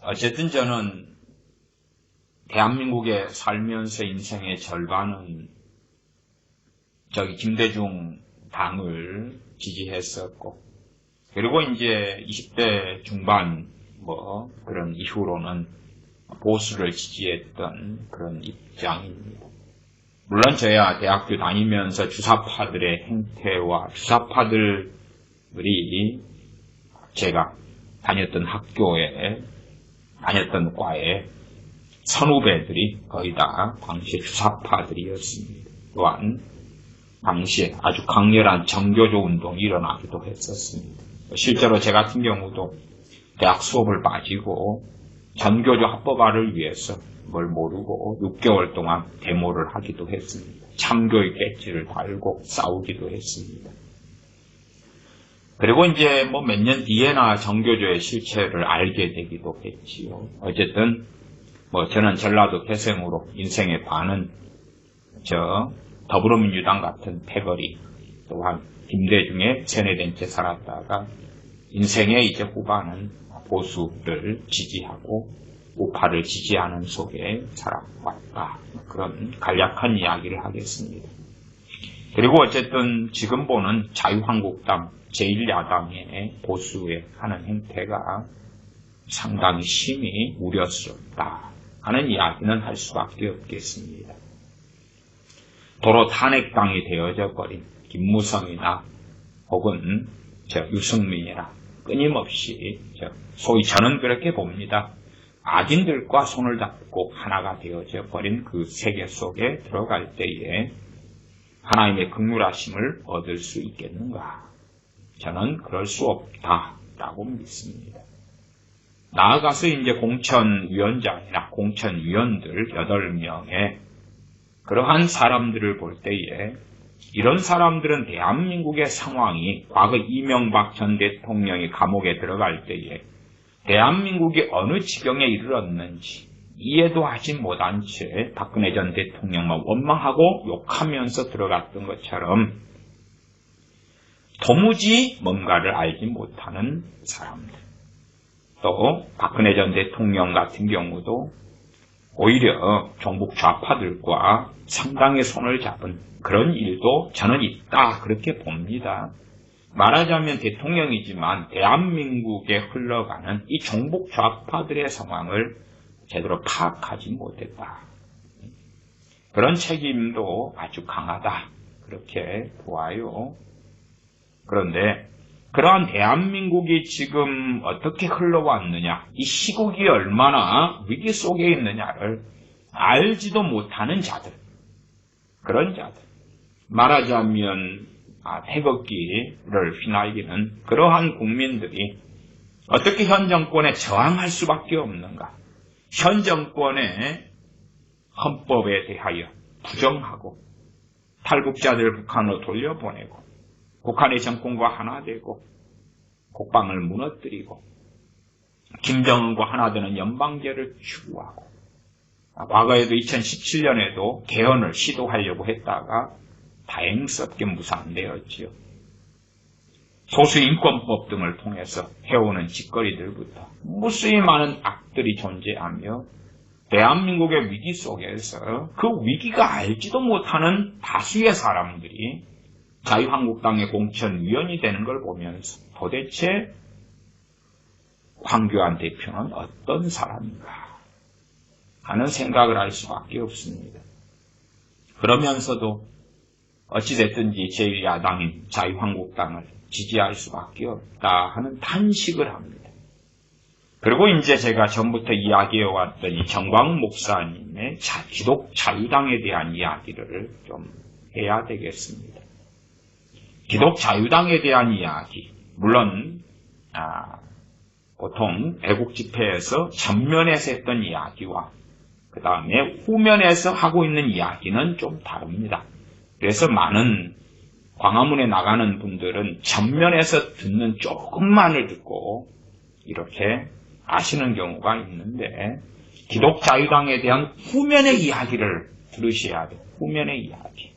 어쨌든 저는 대한민국에 살면서 인생의 절반은 저기 김대중 당을 지지했었고, 그리고 이제 20대 중반 그런 이후로는 보수를 지지했던 그런 입장입니다. 물론 저야 대학교 다니면서 주사파들의 행태와 주사파들이 제가 다녔던 학교에 다녔던 과에 선후배들이 거의 다 당시의 주사파들이었습니다. 또한 당시에 아주 강렬한 정교조 운동이 일어나기도 했었습니다. 실제로 제 같은 경우도 대학 수업을 빠지고 전교조 합법화를 위해서 뭘 모르고 6개월 동안 데모를 하기도 했습니다. 참교육 배지를 달고 싸우기도 했습니다. 그리고 이제 몇 년 뒤에나 정교조의 실체를 알게 되기도 했지요. 어쨌든 저는 전라도 태생으로 인생의 반은 더불어민주당 같은 패거리, 또한 김대중의 세뇌된 채 살았다가 인생의 이제 후반은 보수를 지지하고 우파를 지지하는 속에 살아왔다. 그런 간략한 이야기를 하겠습니다. 그리고 어쨌든 지금 보는 자유한국당 제1야당의 보수에 하는 행태가 상당히 심히 우려스럽다 하는 이야기는 할 수밖에 없겠습니다. 도로 탄핵당이 되어져 버린 김무성이나 혹은 유승민이나 끊임없이 소위 저는 그렇게 봅니다. 악인들과 손을 잡고 하나가 되어져 버린 그 세계 속에 들어갈 때에 하나님의 긍휼하심을 얻을 수 있겠는가? 저는 그럴 수 없다라고 믿습니다. 나아가서 이제 공천위원장이나 공천위원들 8명의 그러한 사람들을 볼 때에 이런 사람들은 대한민국의 상황이 과거 이명박 전 대통령이 감옥에 들어갈 때에 대한민국이 어느 지경에 이르렀는지 이해도 하지 못한 채 박근혜 전 대통령만 원망하고 욕하면서 들어갔던 것처럼 도무지 뭔가를 알지 못하는 사람들, 또 박근혜 전 대통령 같은 경우도 오히려 종북 좌파들과 상당히 손을 잡은 그런 일도 저는 있다 그렇게 봅니다. 말하자면 대통령이지만 대한민국에 흘러가는 이 종북 좌파들의 상황을 제대로 파악하지 못했다. 그런 책임도 아주 강하다 그렇게 보아요. 그런데 그러한 대한민국이 지금 어떻게 흘러왔느냐, 이 시국이 얼마나 위기 속에 있느냐를 알지도 못하는 자들, 그런 자들, 말하자면 태극기를 휘날리는 그러한 국민들이 어떻게 현 정권에 저항할 수밖에 없는가, 현 정권의 헌법에 대하여 부정하고 탈북자들을 북한으로 돌려보내고 북한의 정권과 하나 되고 국방을 무너뜨리고 김정은과 하나 되는 연방제를 추구하고 과거에도 2017년에도 개헌을 시도하려고 했다가 다행스럽게 무산되었지요. 소수인권법 등을 통해서 해오는 짓거리들부터 무수히 많은 악들이 존재하며 대한민국의 위기 속에서 그 위기가 알지도 못하는 다수의 사람들이 자유한국당의 공천위원이 되는 걸 보면서 도대체 황교안 대표는 어떤 사람인가 하는 생각을 할 수밖에 없습니다. 그러면서도 어찌됐든지 제1야당인 자유한국당을 지지할 수밖에 없다 하는 탄식을 합니다. 그리고 이제 제가 전부터 이야기해왔던 이 정광훈 목사님의 기독 자유당에 대한 이야기를 좀 해야 되겠습니다. 기독 자유당에 대한 이야기, 물론 보통 애국 집회에서 전면에서 했던 이야기와 그 다음에 후면에서 하고 있는 이야기는 좀 다릅니다. 그래서 많은 광화문에 나가는 분들은 전면에서 듣는 조금만을 듣고 이렇게 아시는 경우가 있는데 기독 자유당에 대한 후면의 이야기를 들으셔야 돼요. 후면의 이야기.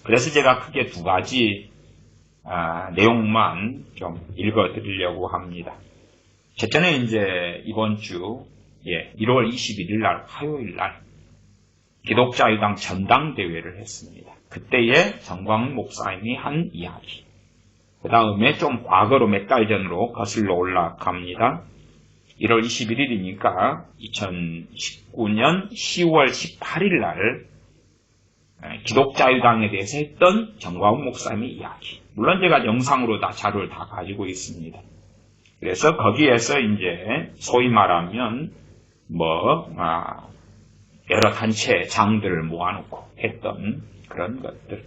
그래서 제가 크게 두 가지 내용만 좀 읽어드리려고 합니다. 첫째는 이제 이번 주 1월 21일 날 화요일 날 기독자유당 전당대회를 했습니다. 그때에 정광훈 목사님이 한 이야기. 그 다음에 좀 과거로 몇 달 전으로 거슬러 올라갑니다. 1월 21일이니까 2019년 10월 18일 날 기독자유당에 대해서 했던 정광훈 목사님의 이야기. 물론 제가 영상으로 다 자료를 다 가지고 있습니다. 그래서 거기에서 이제 소위 말하면 여러 단체 장들을 모아놓고 했던 그런 것들.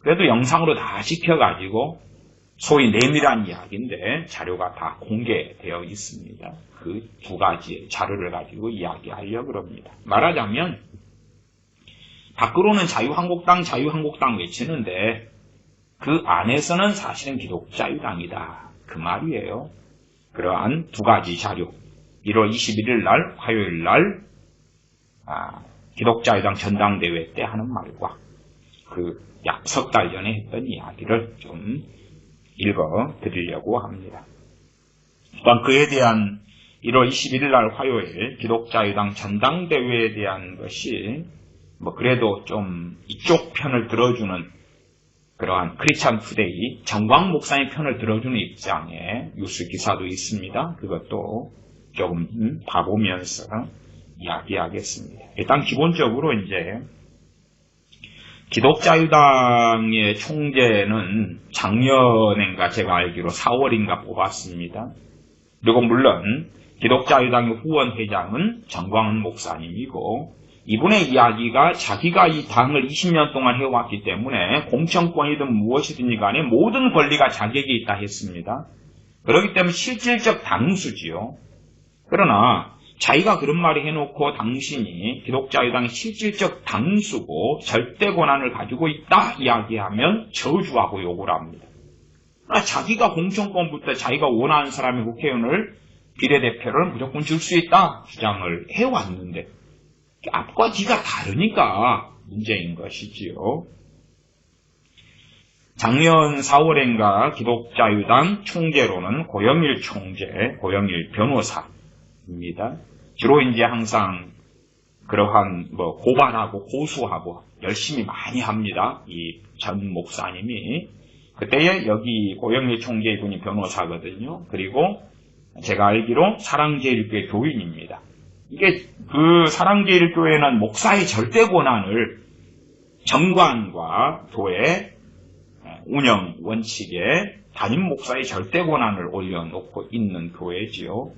그래도 영상으로 다 지켜가지고 소위 내밀한 이야기인데 자료가 다 공개되어 있습니다. 그 두 가지의 자료를 가지고 이야기하려고 합니다. 말하자면 밖으로는 자유한국당 외치는데 그 안에서는 사실은 기독자유당이다. 그 말이에요. 그러한 두 가지 자료. 1월 21일 날 화요일 날 기독자유당 전당대회 때 하는 말과 그 약 석 달 전에 했던 이야기를 좀 읽어 드리려고 합니다. 또한 그에 대한 1월 21일 날 화요일 기독자유당 전당대회에 대한 것이 그래도 좀 이쪽 편을 들어주는 그러한 크리스찬 투데이 정광훈 목사님 편을 들어주는 입장의 뉴스 기사도 있습니다. 그것도 조금 봐보면서 이야기하겠습니다. 일단 기본적으로 이제 기독자유당의 총재는 작년인가 제가 알기로 4월인가 뽑았습니다. 그리고 물론 기독자유당의 후원회장은 정광훈 목사님이고 이분의 이야기가 자기가 이 당을 20년 동안 해왔기 때문에 공천권이든 무엇이든 간에 모든 권리가 자기에게 있다 했습니다. 그렇기 때문에 실질적 당수지요. 그러나 자기가 그런 말을 해놓고 당신이 기독자유당의 실질적 당수고 절대 권한을 가지고 있다 이야기하면 저주하고 욕을 합니다. 그러나 자기가 공천권부터 자기가 원하는 사람의 국회의원을 비례대표를 무조건 줄 수 있다 주장을 해왔는데 앞과 뒤가 다르니까 문제인 것이지요. 작년 4월인가 기독자유당 총재로는 고영일 총재, 고영일 변호사입니다. 주로 이제 항상 그러한 고발하고 고수하고 열심히 많이 합니다. 이 전 목사님이. 그때에 여기 고영일 총재 이분이 변호사거든요. 그리고 제가 알기로 사랑제일교회 교인입니다. 이게 그 사랑제일교회는 목사의 절대 권한을 정관과 교회 운영 원칙에 담임 목사의 절대 권한을 올려놓고 있는 교회지요.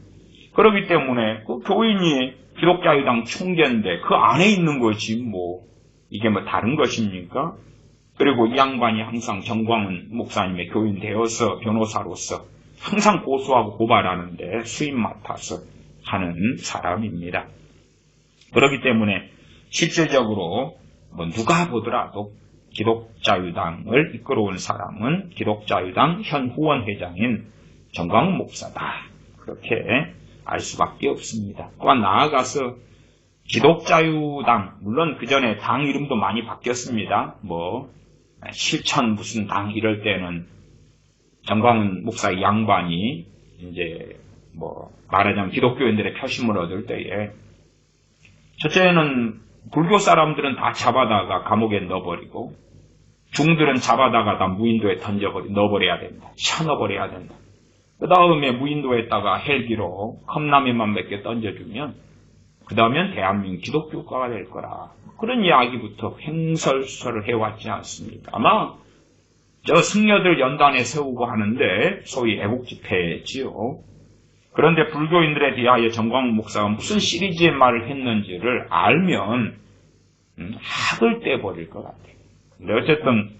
그렇기 때문에 그 교인이 기독자유당 총재인데 그 안에 있는 거지 이게 다른 것입니까? 그리고 이 양반이 항상 정광훈 목사님의 교인 되어서 변호사로서 항상 고소하고 고발하는데 수임 맡아서 하는 사람입니다. 그렇기 때문에 실질적으로 누가 보더라도 기독자유당을 이끌어온 사람은 기독자유당 현 후원회장인 정광훈 목사다. 그렇게 알 수밖에 없습니다. 또한 나아가서 기독자유당, 물론 그 전에 당 이름도 많이 바뀌었습니다. 실천 무슨 당 이럴 때는 정광훈 목사의 양반이 이제 말하자면 기독교인들의 표심을 얻을 때에 첫째는 불교 사람들은 다 잡아다가 감옥에 넣어버리고 중들은 잡아다가 다 무인도에 넣어버려야 된다. 쳐넣어버려야 된다. 그 다음에 무인도에다가 헬기로 컵라면만 몇 개 던져주면 그 다음엔 대한민국 기독교가가 될 거라. 그런 이야기부터 횡설수설을 해왔지 않습니까? 아마 저 승려들 연단에 세우고 하는데 소위 애국집회지요. 그런데 불교인들에 대하여 정광훈 목사가 무슨 시리즈의 말을 했는지를 알면 학을 떼버릴 것 같아요. 근데 어쨌든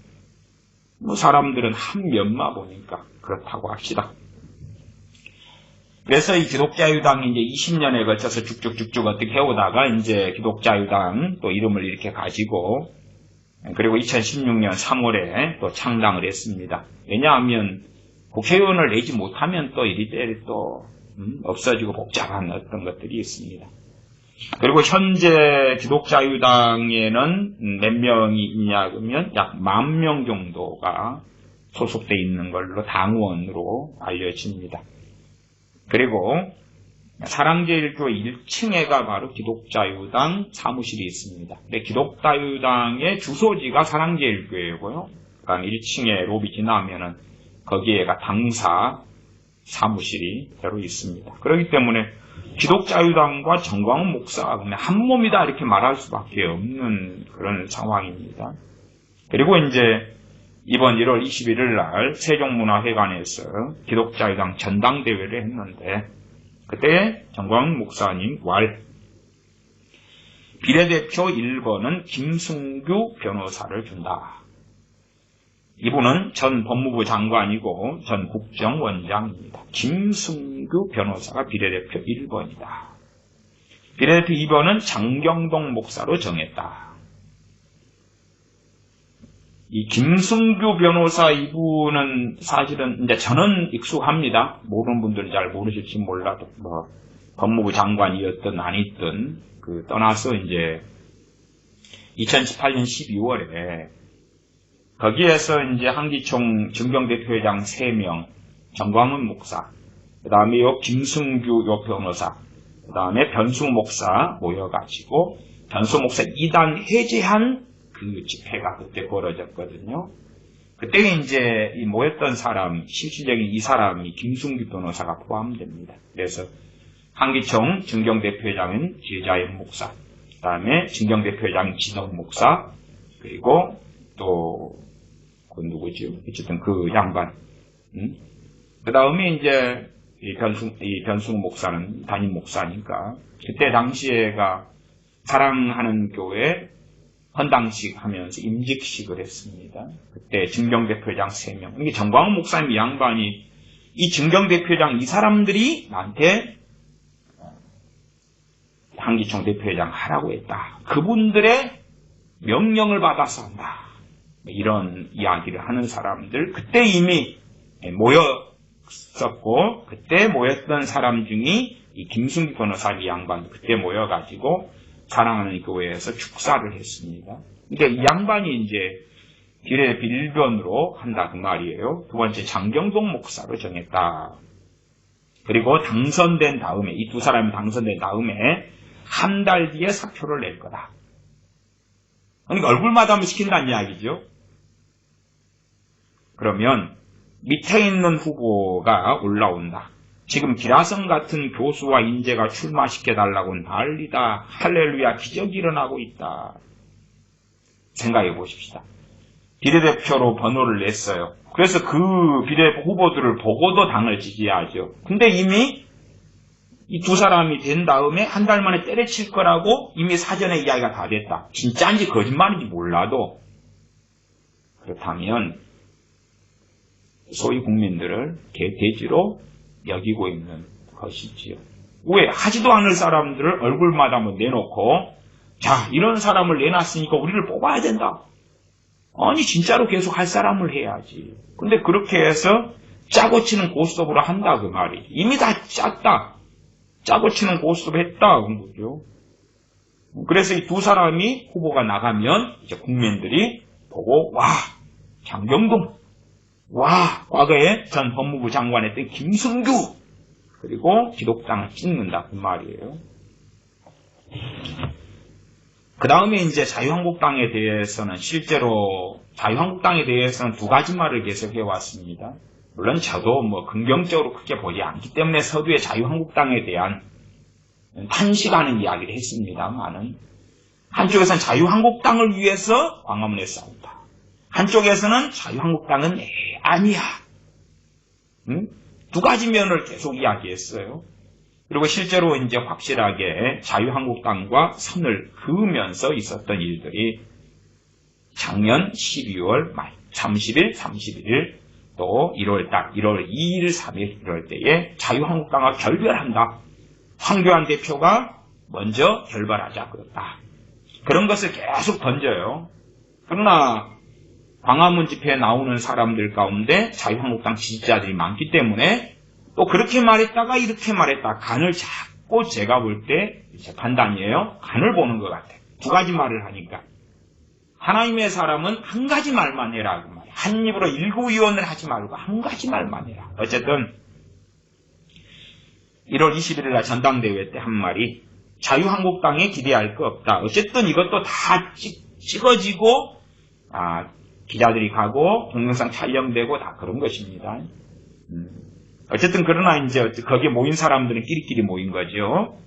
사람들은 한 면만 보니까 그렇다고 합시다. 그래서 이 기독자유당이 이제 20년에 걸쳐서 쭉쭉쭉쭉 어떻게 해오다가 이제 기독자유당 또 이름을 이렇게 가지고 그리고 2016년 3월에 또 창당을 했습니다. 왜냐하면 국회의원을 내지 못하면 또 이리저리 또 없어지고 복잡한 어떤 것들이 있습니다. 그리고 현재 기독자유당에는 몇 명이 있냐 그러면 약 10,000명 정도가 소속되어 있는 걸로 당원으로 알려집니다. 그리고 사랑제일교 1층에가 바로 기독자유당 사무실이 있습니다. 기독자유당의 주소지가 사랑제일교회고요. 그 다음에 1층에 로비 지나면은 거기에가 당사 사무실이 새로 있습니다. 그렇기 때문에 기독자유당과 정광훈 목사가 그냥 한 몸이다 이렇게 말할 수밖에 없는 그런 상황입니다. 그리고 이제 이번 1월 21일 날 세종문화회관에서 기독자유당 전당대회를 했는데 그때 정광훈 목사님 비례대표 1번은 김승규 변호사를 준다. 이분은 전 법무부 장관이고 전 국정원장입니다. 김승규 변호사가 비례대표 1번이다. 비례대표 2번은 장경동 목사로 정했다. 이 김승규 변호사 이분은 사실은 이제 저는 익숙합니다. 모르는 분들은 잘 모르실지 몰라도 법무부 장관이었든 아니든 떠나서 이제 2018년 12월에 거기에서 이제 한기총 증경대표회장 3명, 정광훈 목사, 그 다음에 김승규 변호사, 그 다음에 변수 목사 모여가지고 변수 목사 2단 해제한 그 집회가 그때 벌어졌거든요. 그때 이제 이 모였던 사람, 실질적인 이 사람이 김승규 변호사가 포함됩니다. 그래서 한기총 증경대표회장은 제자연 목사, 그 다음에 증경대표회장 진옥 목사, 그리고 또 그 누구죠? 어쨌든 그 양반. 그 다음에 이제 이 변승 목사는 담임 목사니까 그때 당시에가 사랑하는 교회 헌당식 하면서 임직식을 했습니다. 그때 증경대표장 3명. 이게 정광훈 목사님 이 양반이 이 증경대표장 이 사람들이 나한테 한기총 대표회장 하라고 했다. 그분들의 명령을 받아서 한다. 이런 이야기를 하는 사람들, 그때 이미 모였었고, 그때 모였던 사람 중에 이 김승기 변호사 이 양반도 그때 모여가지고 사랑하는 교회에서 축사를 했습니다. 근데 이 양반이 이제 비례대표 1번으로 한다 그 말이에요. 두 번째 장경동 목사로 정했다. 그리고 당선된 다음에, 이 두 사람이 당선된 다음에 한 달 뒤에 사표를 낼 거다. 그러니까 얼굴마담을 시킨다는 이야기죠. 그러면 밑에 있는 후보가 올라온다. 지금 기라성 같은 교수와 인재가 출마시켜달라고 난리다. 할렐루야, 기적이 일어나고 있다. 생각해 보십시다. 비례대표로 번호를 냈어요. 그래서 그 비례대표 후보들을 보고도 당을 지지하죠. 근데 이미 이 두 사람이 된 다음에 한 달 만에 때려칠 거라고 이미 사전에 이야기가 다 됐다. 진짜인지 거짓말인지 몰라도 그렇다면 소위 국민들을 개돼지로 여기고 있는 것이지요. 왜? 하지도 않을 사람들을 얼굴마다 내놓고 자, 이런 사람을 내놨으니까 우리를 뽑아야 된다. 아니 진짜로 계속 할 사람을 해야지. 근데 그렇게 해서 짜고 치는 고스톱으로 한다 그 말이. 이미 다 짰다. 짜고 치는 고스톱 했다 그런 거죠. 그래서 이 두 사람이 후보가 나가면 이제 국민들이 보고 와 장경동, 와 과거에 전 법무부 장관했던 김승규, 그리고 기독당을 찍는다 그 말이에요. 그 다음에 이제 자유한국당에 대해서는 실제로 자유한국당에 대해서는 두 가지 말을 계속해 왔습니다. 물론 저도 긍정적으로 크게 보지 않기 때문에 서두에 자유한국당에 대한 탄식하는 이야기를 했습니다만은 한쪽에서는 자유한국당을 위해서 광화문에 싸운다. 한쪽에서는 자유한국당은 아니야. 두 가지 면을 계속 이야기했어요. 그리고 실제로 이제 확실하게 자유한국당과 선을 그으면서 있었던 일들이 작년 12월 말 30일, 31일 또 1월달, 1월 2일, 3일 이럴 때에 자유한국당과 결별한다. 황교안 대표가 먼저 결별하자 그랬다. 그런 것을 계속 던져요. 그러나 광화문 집회에 나오는 사람들 가운데 자유한국당 지지자들이 많기 때문에 또 그렇게 말했다가 이렇게 말했다. 간을 자꾸 제가 볼 때 제 판단이에요. 간을 보는 것 같아요. 두 가지 말을 하니까. 하나님의 사람은 한 가지 말만 해라. 그 말이에요. 한 입으로 일구의원을 하지 말고 한 가지 말만 해라. 어쨌든 1월 21일 날 전당대회 때 한 말이 자유한국당에 기대할 거 없다. 어쨌든 이것도 다 찍어지고 기자들이 가고 동영상 촬영되고 다 그런 것입니다. 어쨌든 그러나 이제 거기에 모인 사람들은 끼리끼리 모인 거죠.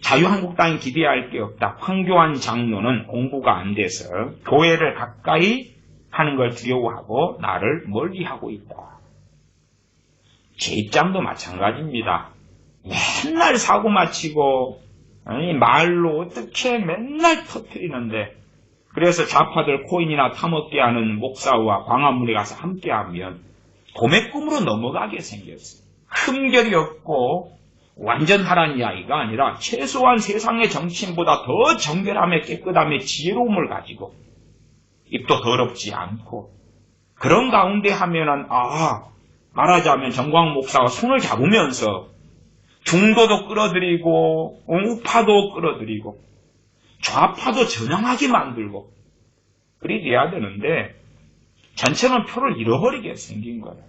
자유한국당이 기대할 게 없다. 황교안 장로는 공부가 안 돼서 교회를 가까이 하는 걸 두려워하고 나를 멀리하고 있다. 제 입장도 마찬가지입니다. 맨날 사고 마치고 말로 어떻게 맨날 터뜨리는데, 그래서 좌파들 코인이나 타먹게 하는 목사와 광화문에 가서 함께하면 도매꿈으로 넘어가게 생겼어요. 흠결이 없고 완전하라는 이야기가 아니라 최소한 세상의 정치인보다 더 정결함에 깨끗함에 지혜로움을 가지고 입도 더럽지 않고 그런 가운데 하면은 말하자면 정광훈 목사가 손을 잡으면서 중도도 끌어들이고 우파도 끌어들이고 좌파도 전향하게 만들고 그리 돼야 되는데 전체는 표를 잃어버리게 생긴 거예요.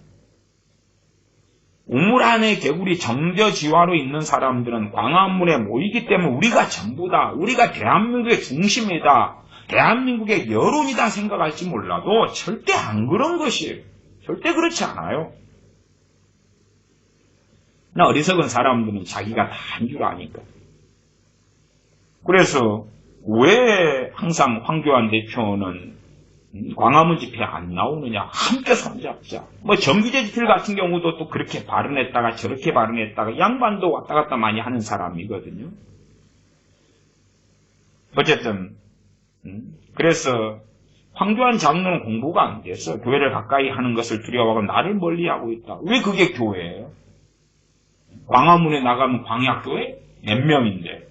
우물 안에 개구리 정저지화로 있는 사람들은 광화문에 모이기 때문에 우리가 전부다. 우리가 대한민국의 중심이다. 대한민국의 여론이다 생각할지 몰라도 절대 안 그런 것이에요. 절대 그렇지 않아요. 어리석은 사람들은 자기가 다 한 줄 아니까. 그래서 왜 항상 황교안 대표는 광화문 집회에 안 나오느냐. 함께 손잡자. 정기재 집필 같은 경우도 또 그렇게 발언했다가 저렇게 발언했다가 양반도 왔다 갔다 많이 하는 사람이거든요. 어쨌든 그래서 황교안 장로는 공부가 안 돼서 교회를 가까이 하는 것을 두려워하고 나를 멀리하고 있다. 왜 그게 교회예요? 광화문에 나가면 광야교회? 몇 명인데.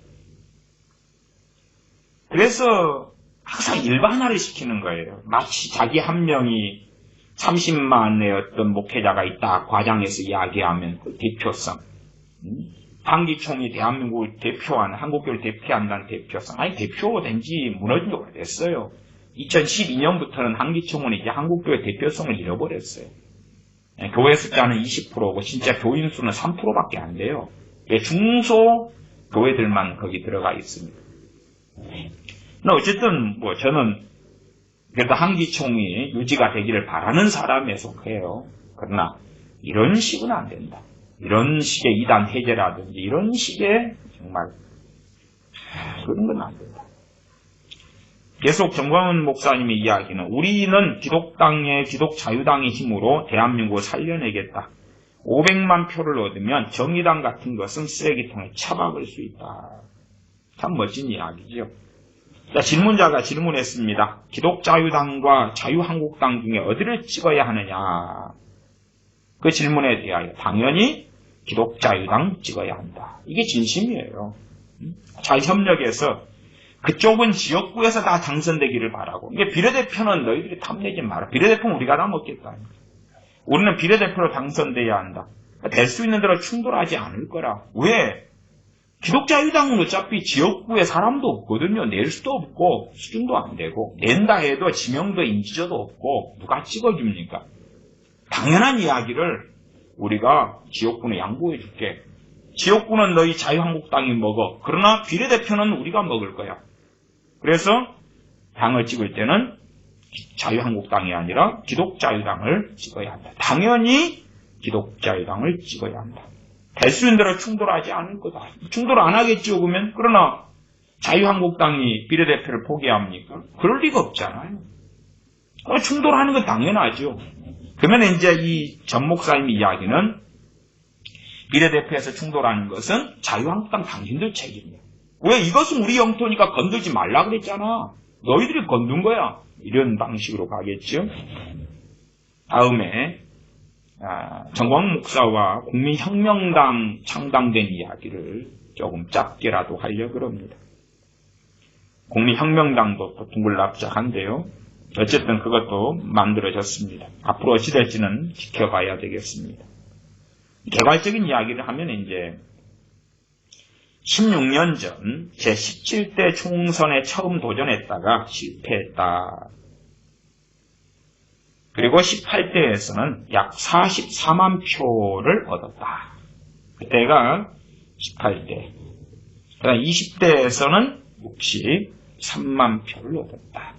그래서 항상 일반화를 시키는 거예요. 마치 자기 한 명이 30만의 어떤 목회자가 있다. 과장해서 이야기하면 그 대표성. 한기총이 대한민국을 대표하는, 한국교를 대표한다는 대표성. 대표된 지 무너진 지 오래됐어요. 2012년부터는 한기총은 이제 한국교의 대표성을 잃어버렸어요. 교회 숫자는 20%고 진짜 교인 수는 3%밖에 안 돼요. 중소 교회들만 거기 들어가 있습니다. 어쨌든 저는 그래도 한기총이 유지가 되기를 바라는 사람에 속해요. 그러나 이런 식은 안 된다. 이런 식의 이단 해제라든지 이런 식의 정말 그런 건 안 된다. 계속 정광훈 목사님의 이야기는 우리는 기독자유당의 힘으로 대한민국을 살려내겠다. 500만 표를 얻으면 정의당 같은 것은 쓰레기통에 처박을 수 있다. 참 멋진 이야기죠. 자, 질문자가 질문했습니다. 기독자유당과 자유한국당 중에 어디를 찍어야 하느냐. 그 질문에 대하여 당연히 기독자유당 찍어야 한다. 이게 진심이에요. 잘 협력해서 그쪽은 지역구에서 다 당선되기를 바라고. 이게 비례대표는 너희들이 탐내지 마라. 비례대표는 우리가 다 먹겠다. 우리는 비례대표로 당선돼야 한다. 될 수 있는 대로 충돌하지 않을 거라. 왜? 기독자유당은 어차피 지역구에 사람도 없거든요. 낼 수도 없고 수준도 안 되고 낸다 해도 지명도 인지도도 없고 누가 찍어줍니까? 당연한 이야기를 우리가 지역구는 양보해 줄게. 지역구는 너희 자유한국당이 먹어. 그러나 비례대표는 우리가 먹을 거야. 그래서 당을 찍을 때는 자유한국당이 아니라 기독자유당을 찍어야 한다. 당연히 기독자유당을 찍어야 한다. 될 수 있는 대로 충돌하지 않을 거다. 충돌 안 하겠죠, 그러면. 그러나 자유한국당이 비례대표를 포기합니까? 그럴 리가 없잖아요. 충돌하는 건 당연하죠. 그러면 이제 이 전 목사님 이야기는 비례대표에서 충돌하는 것은 자유한국당 당신들 책임이야. 왜? 이것은 우리 영토니까 건들지 말라 그랬잖아. 너희들이 건든 거야. 이런 방식으로 가겠죠. 다음에 정광훈 목사와 국민혁명당 창당된 이야기를 조금 짧게라도 하려고 합니다. 국민혁명당도 또 둥글납작한데요. 어쨌든 그것도 만들어졌습니다. 앞으로 어찌 될지는 지켜봐야 되겠습니다. 개괄적인 이야기를 하면 이제 16년 전 제17대 총선에 처음 도전했다가 실패했다. 그리고 18대에서는 약 44만 표를 얻었다. 그때가 18대. 그다음 20대에서는 63만 표를 얻었다.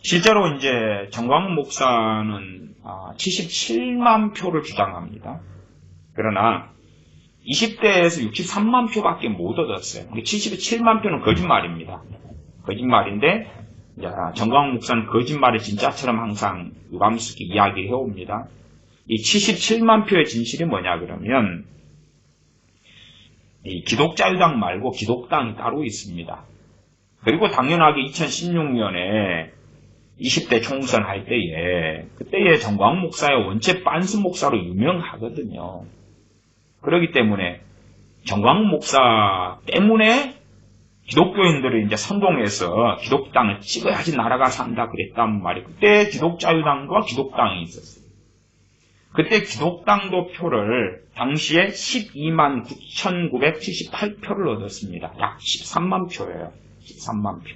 실제로 이제 정광훈 목사는 77만 표를 주장합니다. 그러나 20대에서 63만 표밖에 못 얻었어요. 77만 표는 거짓말입니다. 거짓말인데 정광훈 목사는 거짓말을 진짜처럼 항상 유감스럽게 이야기를 해옵니다. 이 77만 표의 진실이 뭐냐 그러면 이 기독자유당 말고 기독당이 따로 있습니다. 그리고 당연하게 2016년에 20대 총선 할 때에 그때의 정광훈 목사의 원체 빤스 목사로 유명하거든요. 그렇기 때문에 정광훈 목사 때문에 기독교인들을 이제 선동해서 기독당을 찍어야지 나라가 산다 그랬단 말이에요. 그때 기독자유당과 기독당이 있었어요. 그때 기독당도 표를 당시에 12만 9,978표를 얻었습니다. 약 13만 표예요. 13만 표.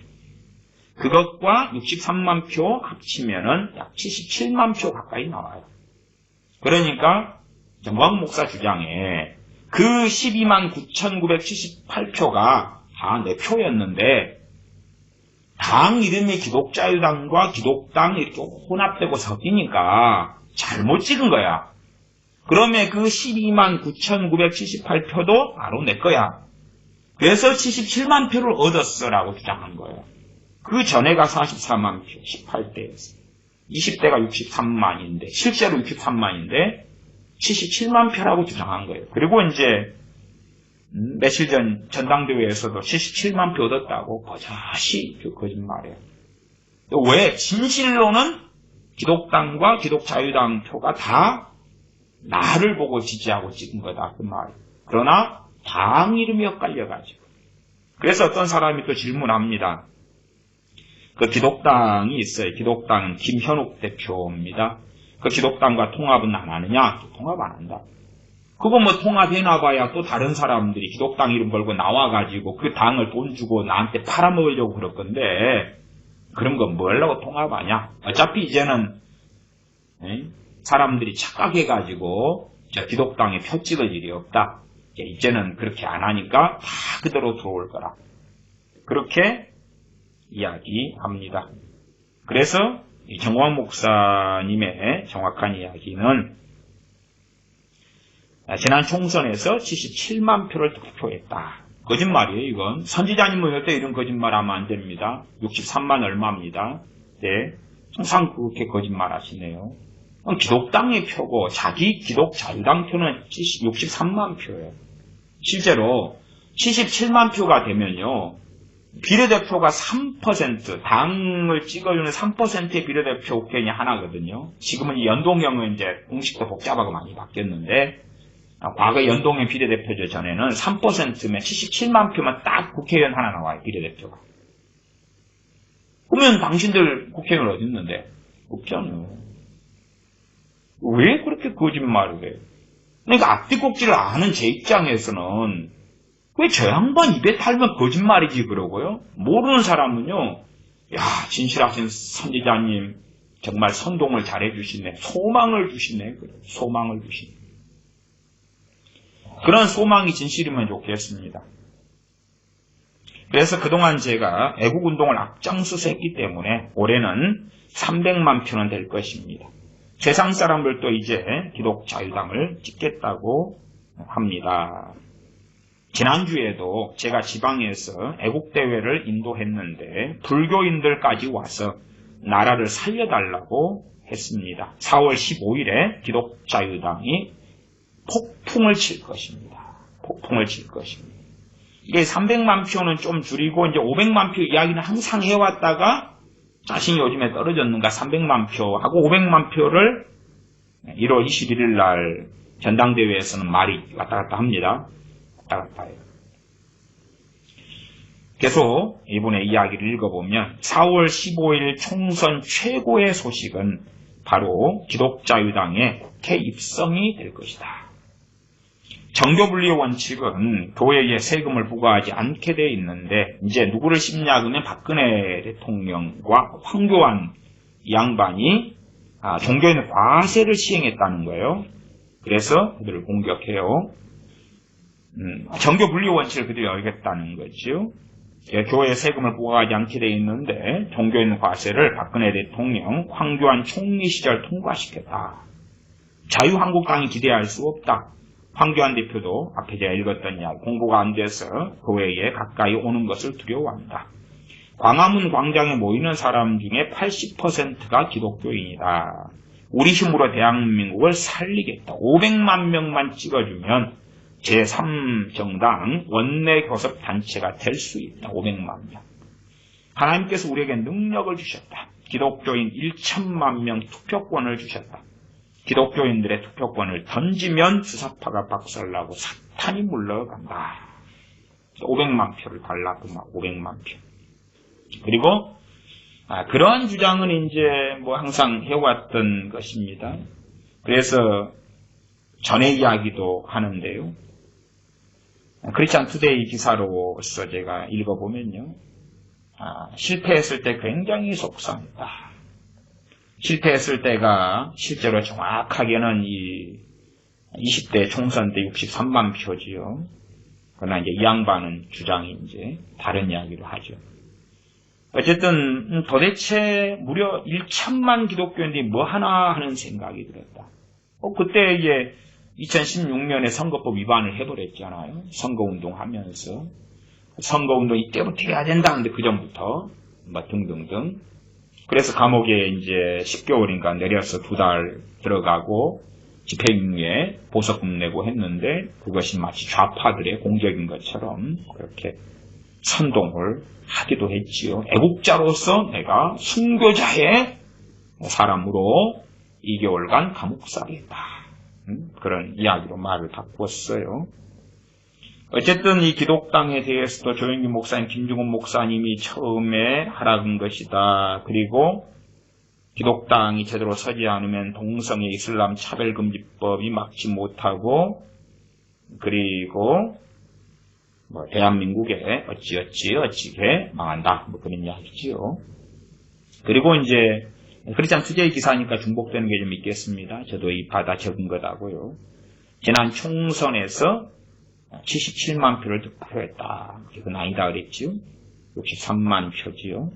그것과 63만 표 합치면은 약 77만 표 가까이 나와요. 그러니까 정광훈 목사 주장에 그 12만 9,978표가 다 내 표였는데 당 이름이 기독자유당과 기독당 이렇게 혼합되고 섞이니까 잘못 찍은 거야. 그러면 그 12만 9,978표도 바로 내 거야. 그래서 77만 표를 얻었어라고 주장한 거예요. 그 전에가 44만 표, 18대에서. 20대가 63만인데, 실제로 63만인데, 77만 표라고 주장한 거예요. 그리고 이제, 며칠 전 전당대회에서도 77만 표 얻었다고 버젓이 거짓말이에요. 왜? 진실로는 기독당과 기독자유당 표가 다 나를 보고 지지하고 찍은 거다. 그 말이에요. 그러나 당 이름이 엇갈려가지고. 그래서 어떤 사람이 또 질문합니다. 그 기독당이 있어요. 기독당은 김현욱 대표입니다. 그 기독당과 통합은 안 하느냐? 통합 안 한다. 그거 뭐 통합해나 봐야 또 다른 사람들이 기독당 이름 걸고 나와가지고 그 당을 돈 주고 나한테 팔아먹으려고 그럴 건데 그런 거 뭐라고 통합하냐? 어차피 이제는 사람들이 착각해가지고 기독당에 표 찍을 일이 없다. 이제는 그렇게 안 하니까 다 그대로 들어올 거라. 그렇게 이야기합니다. 그래서 이 정광훈 목사님의 정확한 이야기는 지난 총선에서 77만 표를 득표했다. 거짓말이에요, 이건. 선지자님 모일 때 이런 거짓말 하면 안 됩니다. 63만 얼마입니다. 네. 항상 그렇게 거짓말 하시네요. 기독당의 표고, 자기 기독자유당 표는 63만 표예요. 실제로 77만 표가 되면요, 비례대표가 3%, 당을 찍어주는 3%의 비례대표 국회의원이 하나거든요. 지금은 이 연동형은 이제 공식도 복잡하고 많이 바뀌었는데, 과거 연동형 비례대표제 전에는 3%면 77만 표만 딱 국회의원 하나 나와요, 비례대표가. 그러면 당신들 국회의원 어디 있는데? 없잖아요. 왜 그렇게 거짓말을 해요? 그러니까 앞뒤 꼭지를 아는 제 입장에서는 왜 저 양반 입에 탈면 거짓말이지 그러고요? 모르는 사람은요, 야, 진실하신 선지자님, 정말 선동을 잘해주시네. 소망을 주시네. 그래. 소망을 주시네. 그런 소망이 진실이면 좋겠습니다. 그래서 그동안 제가 애국운동을 앞장서서 했기 때문에 올해는 300만 표는 될 것입니다. 세상 사람들도 이제 기독자유당을 찍겠다고 합니다. 지난주에도 제가 지방에서 애국대회를 인도했는데 불교인들까지 와서 나라를 살려달라고 했습니다. 4월 15일에 기독자유당이 폭풍을 칠 것입니다. 폭풍을 칠 것입니다. 이게 300만 표는 좀 줄이고 이제 500만 표 이야기는 항상 해왔다가 자신이 요즘에 떨어졌는가 300만 표하고 500만 표를 1월 21일 날 전당대회에서는 말이 왔다 갔다 합니다. 왔다 갔다 해요. 계속 이번에 이야기를 읽어보면 4월 15일 총선 최고의 소식은 바로 기독자유당의 국회 입성이 될 것이다. 정교분리의 원칙은 교회에 세금을 부과하지 않게 되어 있는데 이제 누구를 씹냐 그러면 박근혜 대통령과 황교안 이 양반이 종교인 과세를 시행했다는 거예요. 그래서 그들을 공격해요. 정교 분리 원칙을 그들이 어기겠다는 거죠. 교회 세금을 부과하지 않게 돼 있는데 종교인 과세를 박근혜 대통령, 황교안 총리 시절 통과시켰다. 자유한국당이 기대할 수 없다. 황교안 대표도 앞에 제가 읽었던 이야기, 공부가 안 돼서 교회에 가까이 오는 것을 두려워한다. 광화문 광장에 모이는 사람 중에 80%가 기독교인이다. 우리 힘으로 대한민국을 살리겠다. 500만 명만 찍어주면 제3정당 원내교섭단체가 될 수 있다. 500만 명. 하나님께서 우리에게 능력을 주셨다. 기독교인 1천만 명 투표권을 주셨다. 기독교인들의 투표권을 던지면 주사파가 박살나고 사탄이 물러간다. 500만 표를 달라고 막 500만 표. 그리고 그러한 주장은 이제 뭐 항상 해왔던 것입니다. 그래서 전의 이야기도 하는데요. 크리스찬 투데이 기사로서 제가 읽어보면요. 실패했을 때 굉장히 속상했다. 실패했을 때가 실제로 정확하게는 이 20대 총선 때 63만 표지요. 그러나 이제 이 양반은 주장이 이제 다른 이야기를 하죠. 어쨌든 도대체 무려 1천만 기독교인들이 뭐 하나 하는 생각이 들었다. 그때 이제 2016년에 선거법 위반을 해버렸잖아요. 선거운동 하면서. 선거운동 이때부터 해야 된다. 근데 그 전부터 뭐 등등등. 그래서 감옥에 이제 10개월인가 내려서 2달 들어가고 집행유예 보석금 내고 했는데 그것이 마치 좌파들의 공격인 것처럼 그렇게 선동을 하기도 했지요. 애국자로서 내가 순교자의 사람으로 2개월간 감옥살이 했다. 그런 이야기로 말을 바꿨어요. 어쨌든 이 기독당에 대해서도 조영기 목사님, 김중훈 목사님이 처음에 하라는 것이다. 그리고 기독당이 제대로 서지 않으면 동성애 이슬람 차별금지법이 막지 못하고 그리고 뭐 대한민국에 어찌게 망한다. 뭐 그런 이야기지요. 그리고 이제 크리스찬 투데이 기사니까 중복되는 게 좀 있겠습니다. 저도 이 바다 적은 거다고요. 지난 총선에서 77만 표를 득표했다. 그건 아니다 그랬지요. 63만 표지요.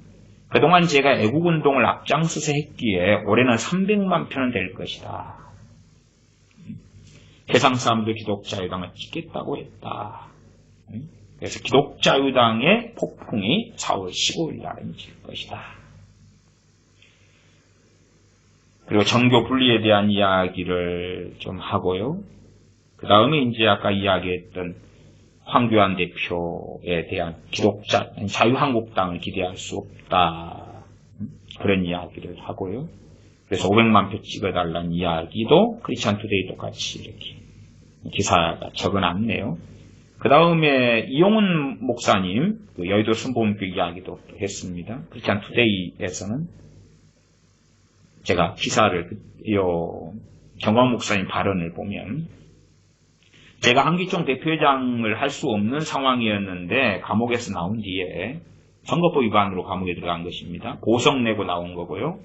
그동안 제가 애국운동을 앞장서서 했기에 올해는 300만 표는 될 것이다. 해상 사람도 기독자유당을 찍겠다고 했다. 그래서 기독자유당의 폭풍이 4월 15일 날은 질 것이다. 그리고 정교 분리에 대한 이야기를 좀 하고요. 그 다음에 이제 아까 이야기했던 황교안 대표에 대한 기독자, 자유한국당을 기대할 수 없다. 그런 이야기를 하고요. 그래서 500만 표 찍어달라는 이야기도 크리스찬 투데이 똑같이 이렇게 기사가 적어놨네요. 그 다음에 이용훈 목사님, 그 여의도 순복음교회 이야기도 했습니다. 크리스찬 투데이에서는 제가 기사를, 정광 목사님 발언을 보면, 제가 한기총 대표회장을 할 수 없는 상황이었는데, 감옥에서 나온 뒤에 선거법 위반으로 감옥에 들어간 것입니다. 고성 내고 나온 거고요.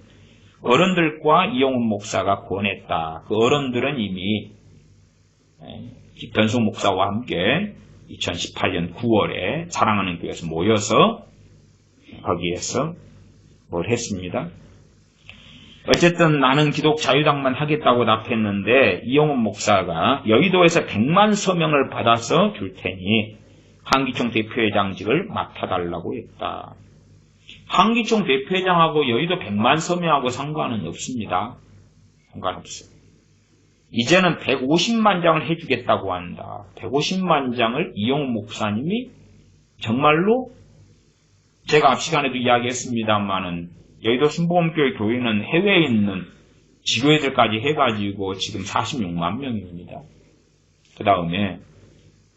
어른들과 이용훈 목사가 권했다. 그 어른들은 이미 변숙 목사와 함께 2018년 9월에 사랑하는 교회에서 모여서 거기에서 뭘 했습니다. 어쨌든 나는 기독자유당만 하겠다고 답했는데 이용훈 목사가 여의도에서 100만 서명을 받아서 줄 테니 한기총 대표회장직을 맡아달라고 했다. 한기총 대표회장하고 여의도 100만 서명하고 상관은 없습니다. 상관없어요. 이제는 150만 장을 해주겠다고 한다. 150만 장을 이용훈 목사님이 정말로 제가 앞 시간에도 이야기했습니다만은 여의도 순복음교회 교회는 해외에 있는 지교회들까지 해가지고 지금 46만 명입니다. 그 다음에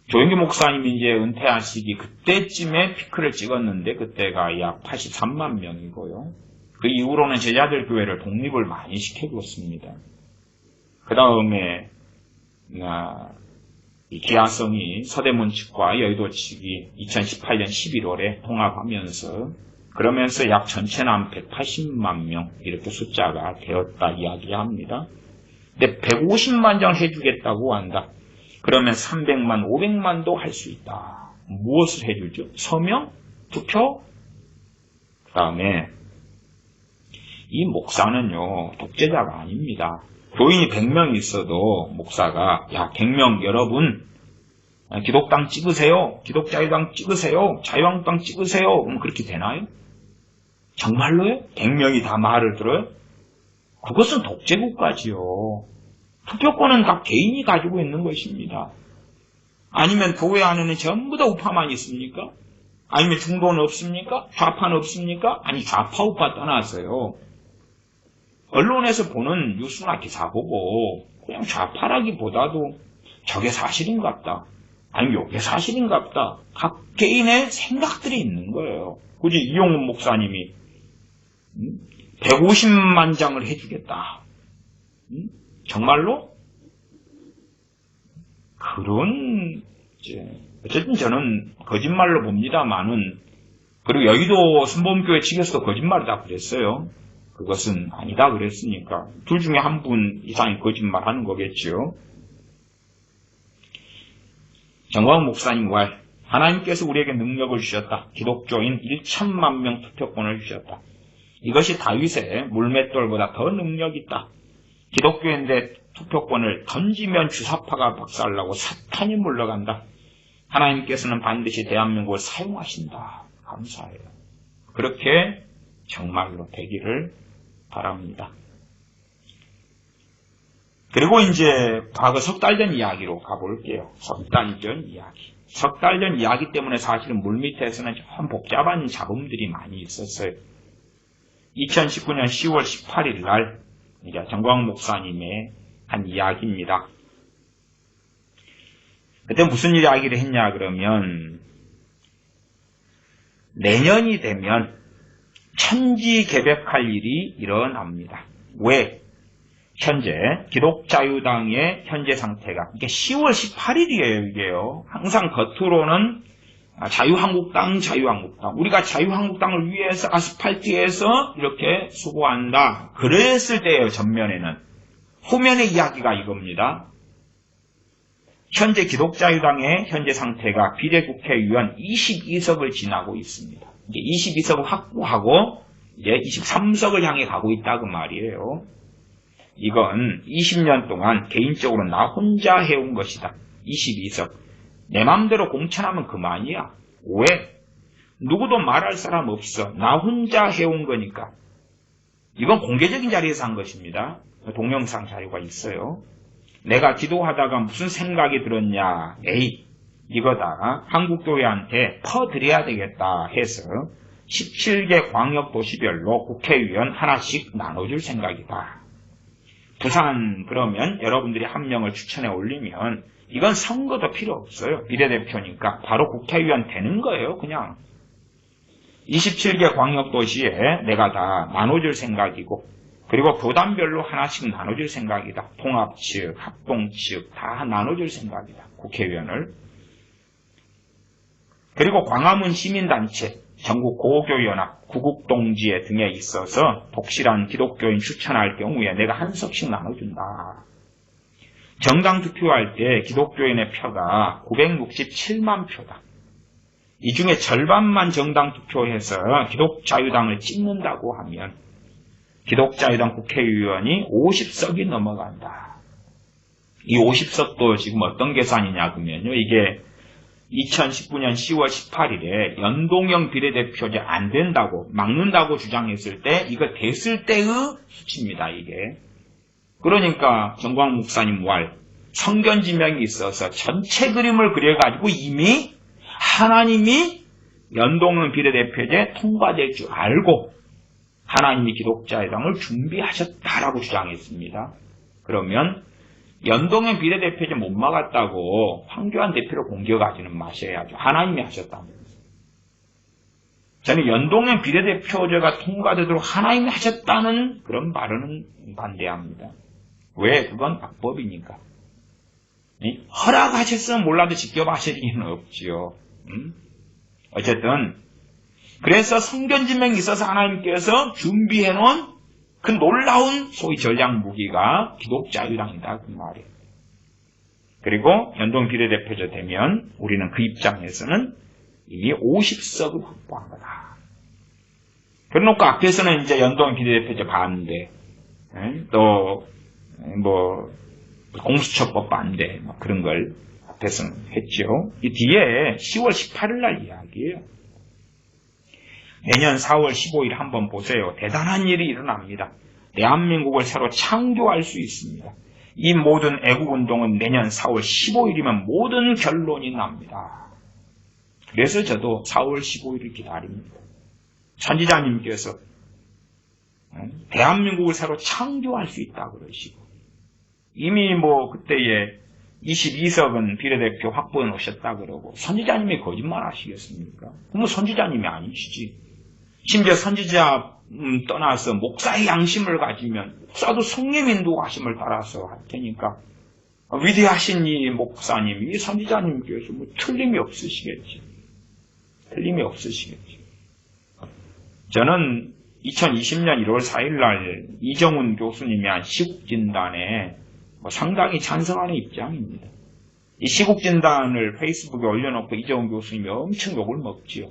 조영기 목사님이 이제 은퇴하시기 그때쯤에 피크를 찍었는데 그때가 약 83만 명이고요. 그 이후로는 제자들 교회를 독립을 많이 시켜줬습니다. 그 다음에 기아성이 서대문 측과 여의도 측이 2018년 11월에 통합하면서 그러면서 약 전체는 한 180만 명 이렇게 숫자가 되었다 이야기합니다. 근데 150만 장을 해주겠다고 한다. 그러면 300만, 500만도 할 수 있다. 무엇을 해주죠? 서명? 투표? 그 다음에 이 목사는요, 독재자가 아닙니다. 교인이 100명 있어도 목사가, 야, 100명 여러분, 기독당 찍으세요. 기독자유당 찍으세요. 자유한국당 찍으세요. 그럼 그렇게 되나요? 정말로요? 100명이 다 말을 들어요? 그것은 독재국가지요. 투표권은 다 개인이 가지고 있는 것입니다. 아니면 교회 안에는 전부 다 우파만 있습니까? 아니면 중도는 없습니까? 좌파는 없습니까? 아니, 좌파 우파 떠나서요. 언론에서 보는 뉴스나 기사 보고 그냥 좌파라기보다도 저게 사실인갑다. 아니면 요게 사실인갑다. 각 개인의 생각들이 있는 거예요. 굳이 이용훈 목사님이 150만 장을 해주겠다. 정말로? 어쨌든 저는 거짓말로 봅니다만은, 그리고 여의도 순복음교회 측에서도 거짓말을 다 그랬어요. 그것은 아니다 그랬으니까. 둘 중에 한 분 이상이 거짓말 하는 거겠죠. 정광훈 목사님 말, 하나님께서 우리에게 능력을 주셨다. 기독교인 1천만 명 투표권을 주셨다. 이것이 다윗의 물맷돌보다 더 능력 있다. 기독교인데 투표권을 던지면 주사파가 박살나고 사탄이 물러간다. 하나님께서는 반드시 대한민국을 사용하신다. 감사해요. 그렇게 정말로 되기를 바랍니다. 그리고 이제 과거 석 달 전 이야기로 가볼게요. 석 달 전 이야기. 석 달 전 이야기 때문에 사실은 물밑에서는 좀 복잡한 잡음들이 많이 있었어요. 2019년 10월 18일 날 이제 정광훈 목사님의 한 이야기입니다. 그때 무슨 이야기를 했냐 그러면, 내년이 되면 천지개벽할 일이 일어납니다. 왜? 현재 기독자유당의 현재 상태가, 이게 10월 18일이에요 이게요. 항상 겉으로는 자유한국당, 우리가 자유한국당을 위해서 아스팔트에서 이렇게 수고한다. 그랬을 때예요. 전면에는. 후면의 이야기가 이겁니다. 현재 기독자유당의 현재 상태가 비례국회의원 22석을 지나고 있습니다. 이제 22석을 확보하고 이제 23석을 향해 가고 있다 그 말이에요. 이건 20년 동안 개인적으로 나 혼자 해온 것이다. 22석. 내 맘대로 공천하면 그만이야. 왜? 누구도 말할 사람 없어. 나 혼자 해온 거니까. 이건 공개적인 자리에서 한 것입니다. 동영상 자료가 있어요. 내가 기도하다가 무슨 생각이 들었냐. 에이, 이거다. 한국교회한테 퍼드려야 되겠다 해서 17개 광역도시별로 국회의원 하나씩 나눠줄 생각이다. 부산 그러면 여러분들이 한 명을 추천해 올리면 이건 선거도 필요 없어요. 비례대표니까 바로 국회의원 되는 거예요. 그냥 27개 광역도시에 내가 다 나눠줄 생각이고, 그리고 교단별로 하나씩 나눠줄 생각이다. 통합 측, 합동 측 다 나눠줄 생각이다. 국회의원을. 그리고 광화문 시민단체, 전국 고교연합, 구국동지회 등에 있어서 독실한 기독교인 추천할 경우에 내가 한 석씩 나눠준다. 정당 투표할 때 기독교인의 표가 967만 표다. 이 중에 절반만 정당 투표해서 기독자유당을 찍는다고 하면 기독자유당 국회의원이 50석이 넘어간다. 이 50석도 지금 어떤 계산이냐 그러면요. 이게 2019년 10월 18일에 연동형 비례대표제 안 된다고 막는다고 주장했을 때 이거 됐을 때의 수치입니다. 이게. 그러니까 정광훈 목사님 말 성견지명이 있어서 전체 그림을 그려가지고 이미 하나님이 연동형 비례대표제 통과될 줄 알고 하나님이 기독자유당을 준비하셨다라고 주장했습니다. 그러면 연동형 비례대표제 못 막았다고 황교안 대표를 공격하지는 마셔야죠. 하나님이 하셨다면서. 저는 연동형 비례대표제가 통과되도록 하나님이 하셨다는 그런 발언은 반대합니다. 왜? 그건 악법이니까. 허락하셨으면 몰라도 직접 하실 리는 없지요. 어쨌든 그래서 성견지명이 있어서 하나님께서 준비해놓은 그 놀라운 소위 전략 무기가 기독자유당이다 그 말이에요. 그리고 연동 비례대표제 되면 우리는 그 입장에서는 이미 50석을 확보한 거다. 그래놓고 앞에서는 이제 연동 비례대표제 반대, 또 뭐 공수처법 반대 그런 걸 앞에서는 했죠. 이 뒤에 10월 18일 날 이야기예요. 내년 4월 15일 한번 보세요. 대단한 일이 일어납니다. 대한민국을 새로 창조할 수 있습니다. 이 모든 애국운동은 내년 4월 15일이면 모든 결론이 납니다. 그래서 저도 4월 15일을 기다립니다. 선지자님께서 대한민국을 새로 창조할 수 있다 그러시고 이미 뭐 그때에 22석은 비례대표 확보해 놓으셨다 그러고 선지자님이 거짓말 하시겠습니까? 그럼 선지자님이 아니시지. 심지어 선지자 떠나서 목사의 양심을 가지면 목사도 성령 인도하심을 따라서 할 테니까 위대하신 이 목사님, 이 선지자님께서 뭐 틀림이 없으시겠지. 틀림이 없으시겠지. 저는 2020년 1월 4일 날 이정훈 교수님이 한 시국진단에 상당히 찬성하는 입장입니다. 이 시국진단을 페이스북에 올려놓고 이정훈 교수님이 엄청 욕을 먹지요.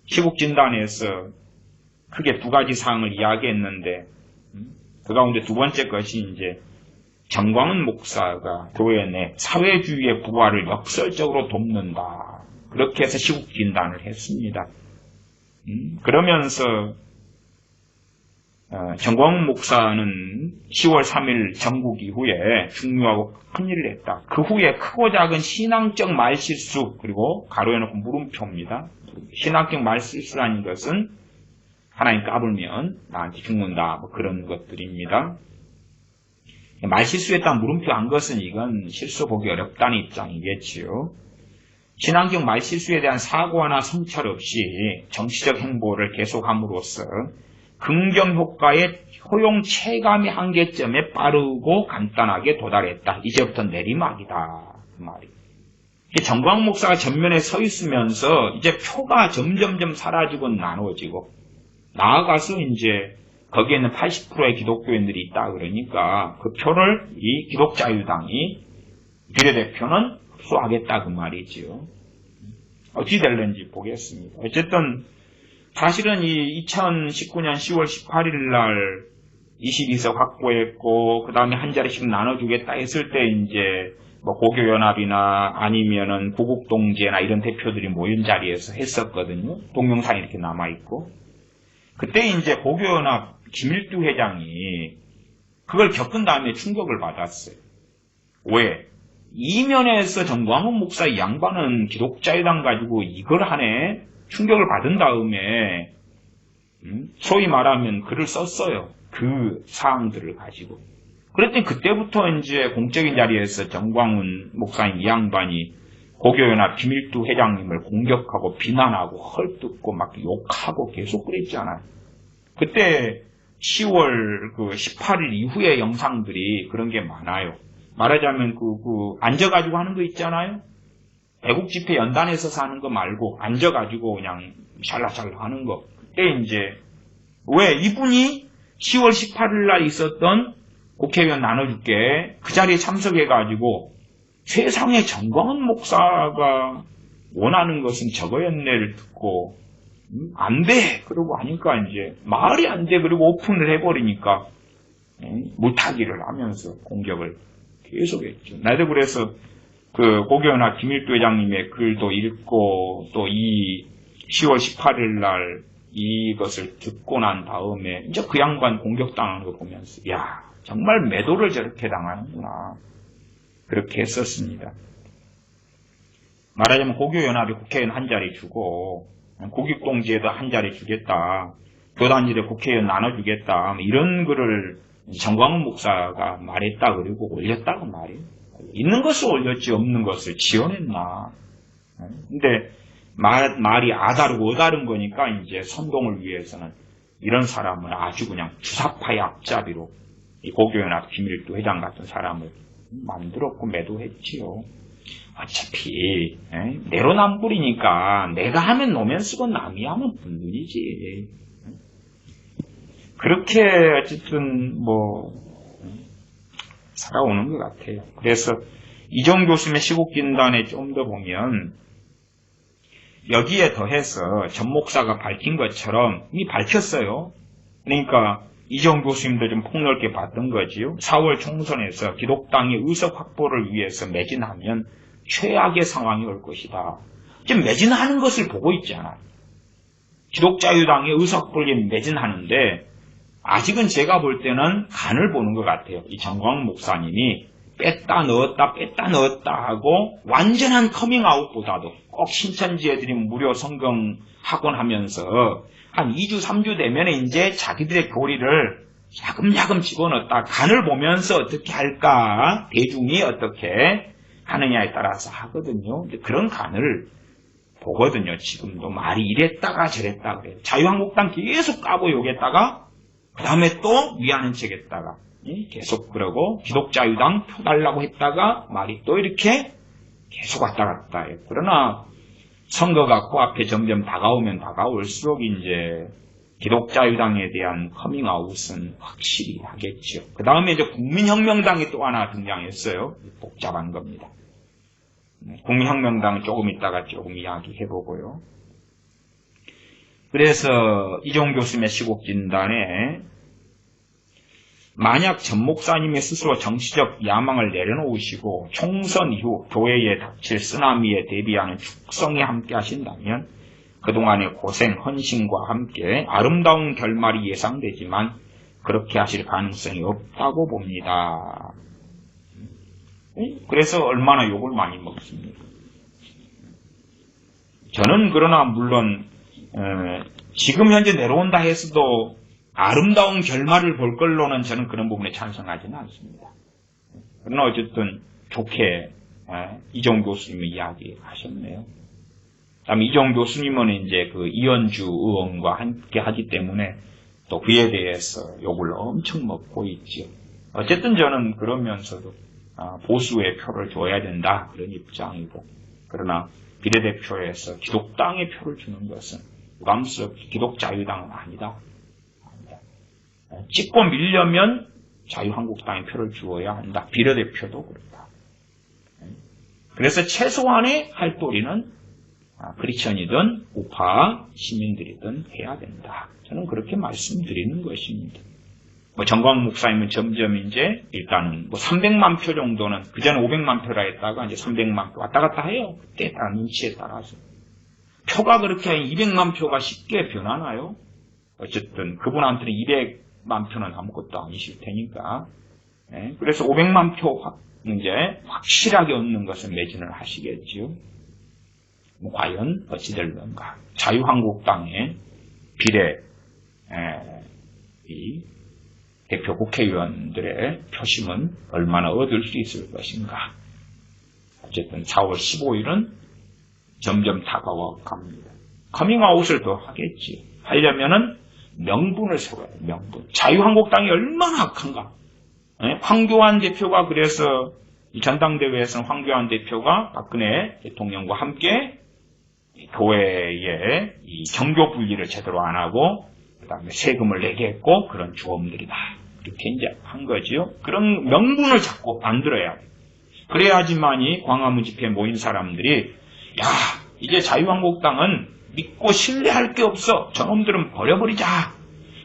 시국진단에서 크게 두 가지 사항을 이야기했는데 그 가운데 두 번째 것이 이제 정광훈 목사가 교회 내 사회주의의 부활을 역설적으로 돕는다. 그렇게 해서 시국진단을 했습니다. 그러면서 정광훈 목사는 10월 3일 전국 이후에 중요하고 큰 일을 했다. 그 후에 크고 작은 신앙적 말실수 그리고 가로해놓고 물음표입니다. 신앙적 말실수라는 것은 하나님 까불면 나한테 죽는다 뭐 그런 것들입니다. 말실수했다 물음표 한 것은 이건 실수 보기 어렵다는 입장이겠지요. 신앙적 말실수에 대한 사고나 성찰 없이 정치적 행보를 계속함으로써 긍정 효과의 효용 체감의 한계점에 빠르고 간단하게 도달했다. 이제부터 내리막이다. 그 말이에요. 정광훈 목사가 전면에 서 있으면서 이제 표가 점점점 사라지고 나눠지고 나아가서 이제 거기에는 80%의 기독교인들이 있다 그러니까 그 표를 이 기독자유당이 비례대표는 흡수하겠다 그 말이지요. 어찌 될는지 보겠습니다. 어쨌든 사실은 이 2019년 10월 18일 날 22석 확보했고 그 다음에 한 자리씩 나눠주겠다 했을 때 이제 뭐 고교연합이나 아니면은 구국동지회나 이런 대표들이 모인 자리에서 했었거든요. 동영상이 이렇게 남아있고 그때 이제 고교연합 김일두 회장이 그걸 겪은 다음에 충격을 받았어요. 왜? 이면에서 정광훈 목사 이 양반은 기독자유당 가지고 이걸 하네? 충격을 받은 다음에 소위 말하면 글을 썼어요. 그 사항들을 가지고. 그랬더니 그때부터 이제 공적인 자리에서 정광훈 목사님 이 양반이 고교연합 김일두 회장님을 공격하고 비난하고 헐뜯고 막 욕하고 계속 그랬잖아요. 그때 10월 18일 이후의 영상들이 그런 게 많아요. 말하자면 앉아가지고 하는 거 있잖아요. 애국집회 연단에서 하는 거 말고 앉아가지고 그냥 샬라샬라 하는 거. 그때 이제 왜 이분이 10월 18일 날 있었던 국회의원 나눠줄게 그 자리에 참석해가지고 세상에 정광훈 목사가 원하는 것은 저거였네를 듣고 안 돼! 그러고 하니까 이제 말이 안 돼! 그리고 오픈을 해버리니까 물타기를 하면서 공격을 계속했죠. 나도 그래서 그 고교연합 김일두 회장님의 글도 읽고 또 이 10월 18일 날 이것을 듣고 난 다음에 이제 그 양반 공격당하는 거 보면서 야 정말 매도를 저렇게 당하는구나 그렇게 했었습니다. 말하자면 고교연합이 국회의원 한 자리 주고 고국동지에도 한 자리 주겠다. 교단지대 국회의원 나눠주겠다. 이런 글을 정광훈 목사가 말했다 그리고 올렸다고 말이에요. 있는 것을 올렸지 없는 것을 지어냈나. 근데 말이 아다르고 어다른 거니까 이제 선동을 위해서는 이런 사람을 아주 그냥 주사파의 앞잡이로 이 고교연합 김일두 회장 같은 사람을 만들었고 매도했지요. 어차피 내로남불이니까 내가 하면 노면 쓰고 남이 하면 분분이지. 그렇게 어쨌든 살아오는 것 같아요. 그래서 이종 교수의 시국진단에 좀 더 보면 여기에 더해서 전 목사가 밝힌 것처럼 이미 밝혔어요. 그러니까 이종 교수님도 좀 폭넓게 봤던 거지요. 4월 총선에서 기독당이 의석 확보를 위해서 매진하면 최악의 상황이 올 것이다. 지금 매진하는 것을 보고 있잖아요. 기독자유당의 의석 확보를 매진하는데 아직은 제가 볼 때는 간을 보는 것 같아요. 이 정광 목사님이 뺐다 넣었다 하고 완전한 커밍아웃보다도 꼭 신천지애들이 무료 성경학원 하면서 한 2주 3주 되면 이제 자기들의 교리를 야금야금 집어넣었다 간을 보면서 어떻게 할까 대중이 어떻게 하느냐에 따라서 하거든요. 그런 간을 보거든요. 지금도 말이 이랬다가 저랬다 그래요. 자유한국당 계속 까고 욕했다가 그 다음에 또 위하는 척 했다가 계속 그러고 기독자유당 표 달라고 했다가 말이 또 이렇게 계속 왔다 갔다 해요. 그러나 선거가 코앞에 점점 다가오면 다가올수록 이제 기독자유당에 대한 커밍아웃은 확실히 하겠죠. 그 다음에 이제 국민혁명당이 또 하나 등장했어요. 복잡한 겁니다. 국민혁명당은 조금 있다가 조금 이야기해보고요. 그래서 이종 교수의 시국진단에 만약 전 목사님이 스스로 정치적 야망을 내려놓으시고 총선 이후 교회에 닥칠 쓰나미에 대비하는 축성에 함께 하신다면 그동안의 고생, 헌신과 함께 아름다운 결말이 예상되지만 그렇게 하실 가능성이 없다고 봅니다. 그래서 얼마나 욕을 많이 먹습니다. 저는 그러나 물론 지금 현재 내려온다 해서도 아름다운 결말을 볼 걸로는 저는 그런 부분에 찬성하지는 않습니다. 그러나 어쨌든 좋게 이종 교수님이 이야기하셨네요. 다음 이종 교수님은 이제 그 이현주 의원과 함께 하기 때문에 또 그에 대해서 욕을 엄청 먹고 있죠. 어쨌든 저는 그러면서도 보수의 표를 줘야 된다 그런 입장이고, 그러나 비례대표에서 기독당의 표를 주는 것은 부담스럽게 기독자유당은 아니다. 찍고 밀려면 자유한국당의 표를 주어야 한다. 비례대표도 그렇다. 그래서 최소한의 할도리는 크리스천이든 우파 시민들이든 해야 된다. 저는 그렇게 말씀드리는 것입니다. 정광 목사님은 점점 이제 일단은 300만 표 정도는 그전에 500만 표라 했다가 이제 300만 표 왔다 갔다 해요. 그때 따라 눈치에 따라서. 표가 그렇게 200만 표가 쉽게 변하나요? 어쨌든 그분한테는 200만 표는 아무것도 아니실 테니까. 그래서 500만 표 이제 확실하게 얻는 것은 매진을 하시겠죠. 과연 어찌 될런가. 자유한국당의 비례 이 대표 국회의원들의 표심은 얼마나 얻을 수 있을 것인가. 어쨌든 4월 15일은 점점 다가와 갑니다. 커밍아웃을 더 하겠지. 하려면은 명분을 세워야 돼. 명분. 자유한국당이 얼마나 악한가. 황교안 대표가 그래서 이 전당대회에서는 황교안 대표가 박근혜 대통령과 함께 교회의 이 정교 분리를 제대로 안 하고 그다음에 세금을 내게 했고 그런 주범들이다. 이렇게 이제 한 거지요. 그런 명분을 자꾸 만들어야 돼. 그래야지만이 광화문 집회에 모인 사람들이 야 이제 자유한국당은 믿고 신뢰할 게 없어. 저놈들은 버려버리자.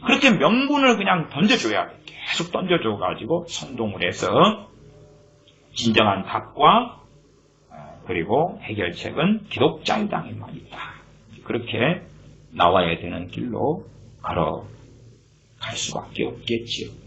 그렇게 명분을 그냥 던져줘야 돼. 계속 던져줘가지고 선동을 해서 진정한 답과 그리고 해결책은 기독자유당에만 있다. 그렇게 나와야 되는 길로 걸어갈 수밖에 없겠지요.